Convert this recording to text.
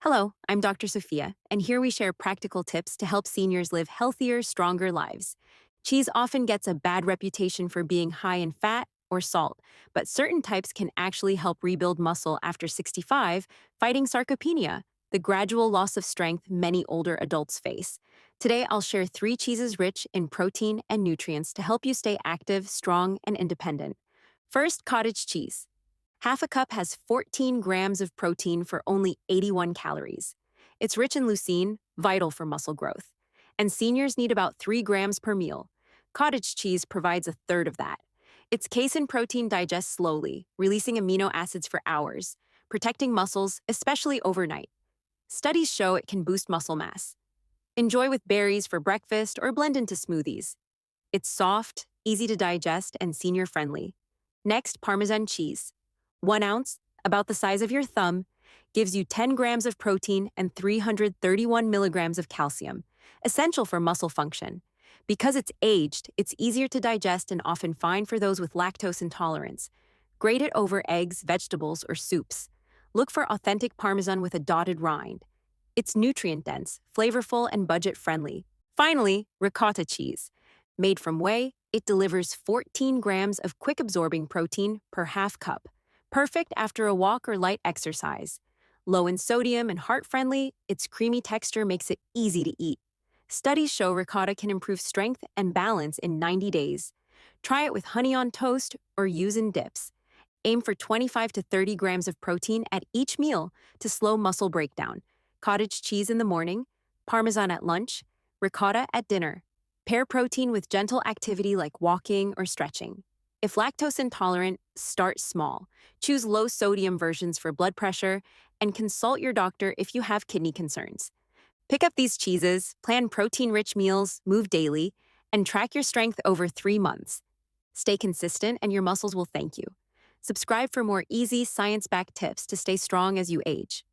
Hello, I'm Dr. Sophia, and here we share practical tips to help seniors live healthier, stronger lives. Cheese often gets a bad reputation for being high in fat or salt, but certain types can actually help rebuild muscle after 65, fighting sarcopenia, the gradual loss of strength many older adults face. Today, I'll share 3 cheeses rich in protein and nutrients to help you stay active, strong, and independent. First, cottage cheese. Half a cup has 14 grams of protein for only 81 calories. It's rich in leucine, vital for muscle growth. And seniors need about 3 grams per meal. Cottage cheese provides a third of that. Its casein protein digests slowly, releasing amino acids for hours, protecting muscles, especially overnight. Studies show it can boost muscle mass. Enjoy with berries for breakfast or blend into smoothies. It's soft, easy to digest, and senior friendly. Next, Parmesan cheese. 1 ounce, about the size of your thumb, gives you 10 grams of protein and 331 milligrams of calcium, essential for muscle function. Because it's aged, it's easier to digest and often fine for those with lactose intolerance. Grate it over eggs, vegetables, or soups. Look for authentic Parmesan with a dotted rind. It's nutrient-dense, flavorful, and budget-friendly. Finally, ricotta cheese. Made from whey, it delivers 14 grams of quick-absorbing protein per half cup. Perfect after a walk or light exercise. Low in sodium and heart-friendly, its creamy texture makes it easy to eat. Studies show ricotta can improve strength and balance in 90 days. Try it with honey on toast or use in dips. Aim for 25 to 30 grams of protein at each meal to slow muscle breakdown. Cottage cheese in the morning, Parmesan at lunch, ricotta at dinner. Pair protein with gentle activity like walking or stretching. If lactose intolerant, start small. Choose low sodium versions for blood pressure and consult your doctor if you have kidney concerns. Pick up these cheeses, plan protein-rich meals, move daily, and track your strength over 3 months. Stay consistent and your muscles will thank you. Subscribe for more easy, science-backed tips to stay strong as you age.